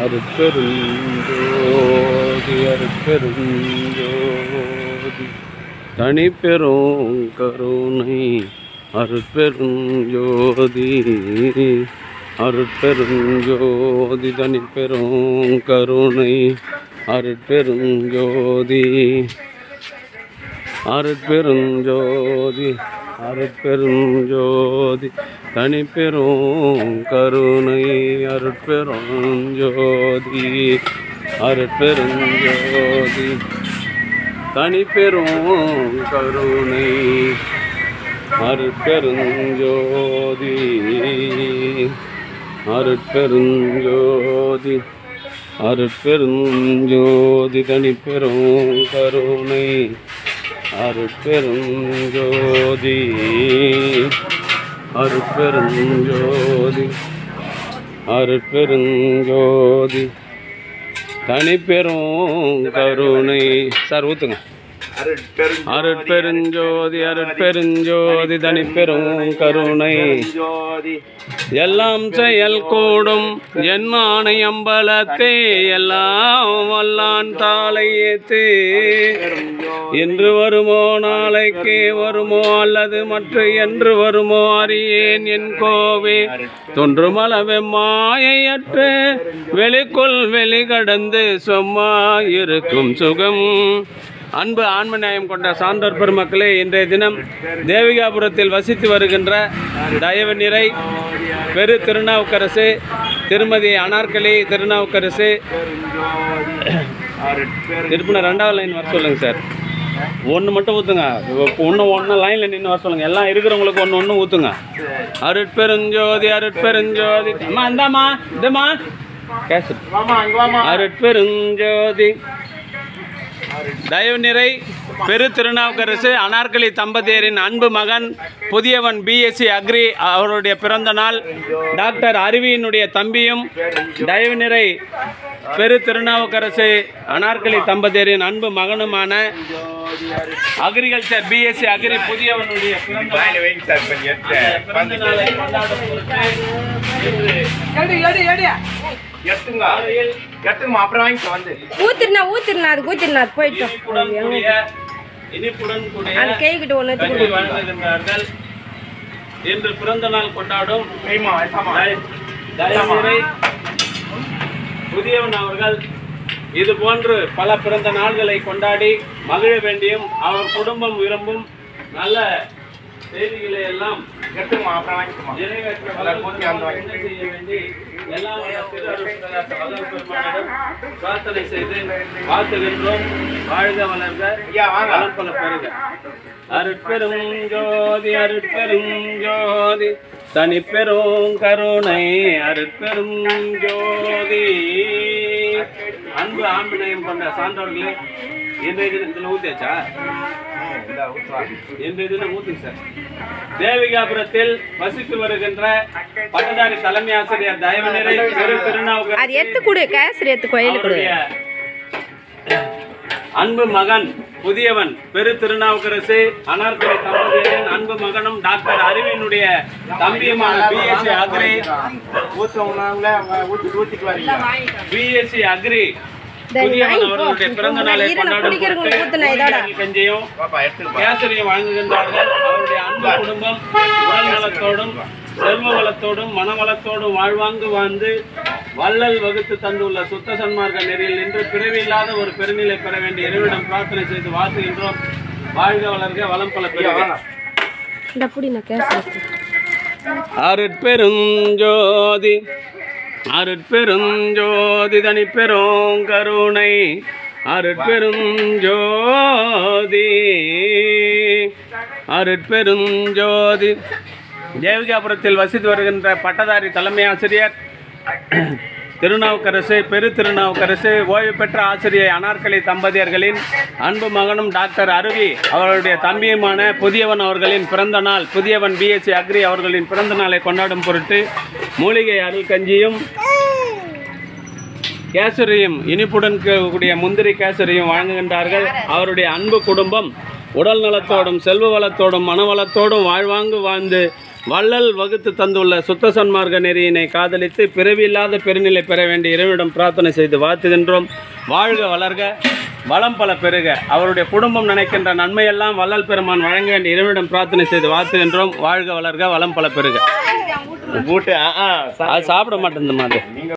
அருட்பெருஞ்சோதி அருட்பெருஞ்சோதி தனிப்பெரும் கருணை அருட்பெருஞ்சோதி அருட்பெருஞ்சோதி தனிப்பெரும் கருணை அருட்பெருஞ்சோதி அருட்பெருஞ்சோதி அருட்பெருஞ்சோதி தனிப்பெரும் கருணை அருட்பெருஞ்சோதி அருட்பெருஞ்சோதி தனிப்பெரும் கருணை அருட்பெருஞ்சோதி அருட்பெருஞ்சோதி அருட்பெருஞ்சோதி தனிப்பெரும் கருணை அருட்பெருஞ்சோதி அருட்பெருஞ்சோதி அருட்பெருஞ்சோதி தனிப்பெரும் கருணை சார் ஊத்துங்க அருட்பெருஞ்சோதி அருட்பெருஞ்சோதி தனிப்பெரும் கருணை எல்லாம் செயல் கூடும் என்மானை அம்பலத்தே எல்லாம் வல்லான் தாளை ஏத்தே இன்று வருமோ நாளைக்கே வருமோ அல்லது மற்ற என்று வருமோ அறியேன் என் கோவே தொன்றுமளவெம்மாயையற்று வெளிக்குள் வெளிகடந்து சும்மா இருக்கும் சுகம். அன்பு ஆன்மநேயம் கொண்ட சான்றோர் பெருமக்களே, இன்றைய தினம் தேவிகாபுரத்தில் வசித்து வருகின்ற தயவு நிறை பெரு திருநாவுக்கரசு திருமதி அனார்கலி திருநாவுக்கரசு திருப்பின 2வது லைன் வர சொல்லுங்கள் சார். ஒன்று மட்டும் ஊற்றுங்க, ஒன்று லைனில் நின்று வர சொல்லுங்கள். எல்லாம் இருக்கிறவங்களுக்கு ஒன்று ஊற்றுங்க. அருட்பெருஞ்சோதி அருட்பெருஞ்சோதி அம்மா இந்தாம்மா இதுமா கேசு அருட்பெருஞ்சோதி தயவு நிறை பெரு திருநாவுக்கரசு அனார்கலி தம்பதியரின் அன்பு மகன் புதியவன் பிஎஸ்சி அக்ரி அவருடைய பிறந்த நாள். டாக்டர் அருவியினுடைய தம்பியும் தயவு நிறை பெரு திருநாவுக்கரசு அனார்கலி தம்பதியரின் அன்பு மகனுமான அக்ரிகல்ச்சர் பிஎஸ்சி அக்ரி புதியவனுடைய பிறந்த நாளை இன்று பிறந்த நாள் கொண்டாடும் புதியவன் அவர்கள் இது போன்று பல பிறந்த நாள்களை கொண்டாடி மகிழ வேண்டியும் அவர் குடும்பம் விரும்பும் நல்ல செய்திகளை எல்லாம் செய்ய வேண்டி எல்லாம் பிரார்த்தனை செய்து வாழ்த்துகின்றோம். வாழ்க வளர்க வளர்ப்பல பெறுக. அருட்பெருஞ்சோதி அருட்பெருஞ்சோதி தனிப்பெரும் கருணை அருட்பெருஞ்சோதி. அன்பு ஆன்மநேயம் கொண்ட சான்றோர்களே, இன்றைய தினம் இதில் ஊத்தியாச்சா? இன்றைய தினம் ஊத்துங்க சார். தேவிகாபுரத்தில் வசித்து வருகின்ற பட்டதாரி தலைமை ஆசிரியர் தயவு நிறை பெரு திருநாவுக்கரசு அன்பு மகன் புதியவன் பெரு திருநாவுக்கரசு அனார்கலி தம்பதியரின் அன்பு மகனும் டாக்டர் அருவியினுடைய தம்பியுமான BSc agri BSc agri Puthiyavan அவர்களுடைய பிறந்த நாளை கொண்டாடும் கஞ்சியும் கேசரியும் வழங்குகின்றார்கள். அவருடைய அன்பு குடும்பம் உடல் நலத்தோடும் செல்வ வளத்தோடும் மனவளத்தோடும் வாழ்வாங்கு வாழ்ந்து வள்ளல் வகுத்து தந்துள்ள சுத்த சன்மார்க்க நெறியில் நின்று பிறவியில்லாத ஒரு பெருநிலை பெற வேண்டிய இறைவனிடம் பிரார்த்தனை செய்து வாழ்த்துகின்றோம். வாழ்க வளர்க வளம் பல பெறுக. அருட்பெருஞ்சோதி அருட்பெருஞ்சோதி தனிப்பெரும் கருணை அருட்பெருஞ்சோதி அருட்பெருஞ்சோதி. தேவிகாபுரத்தில் வசித்து வருகின்ற பட்டதாரி தலைமை ஆசிரியர் திருநாவுக்கரசு பெரு திருநாவுக்கரசு ஓய்வு பெற்ற ஆசிரியர் அனார்கலி தம்பதியர்களின் அன்பு மகனும் டாக்டர் அருவி அவர்களுடைய தம்பியுமான புதியவன் அவர்களின் பிறந்த நாள். புதியவன் பிஎஸ்சி அக்ரி அவர்களின் பிறந்த நாளை கொண்டாடும் பொருட்டு மூலிகை அருள் கஞ்சியும் கேசரியும் இனிப்புடன் கூடிய முந்திரி கேசரியும் வழங்குகின்றார்கள். அவருடைய அன்பு குடும்பம் உடல் நலத்தோடும் செல்வ வளத்தோடும் மனவளத்தோடும் வாழ்வாங்கு வாழ்ந்து வள்ளல் வகுத்து தந்துள்ள சுத்த சன்மார்க்க நெறியினை காதலித்து பிறவியில்லாத பெருநிலை பெற வேண்டிய இறைவனிடம் பிரார்த்தனை செய்து வாழ்த்துகின்றோம். வாழ்க வளர்க, வளம் பல பெருக. அவருடைய குடும்பம் நினைக்கின்ற நன்மையெல்லாம் வள்ளல் பெருமான் வழங்க வேண்டிய இறைவனிடம் பிரார்த்தனை செய்து வாழ்த்துகின்றோம். வாழ்க வளர்க, வளம் பல பெருக. அது சாப்பிட மாட்டேன்.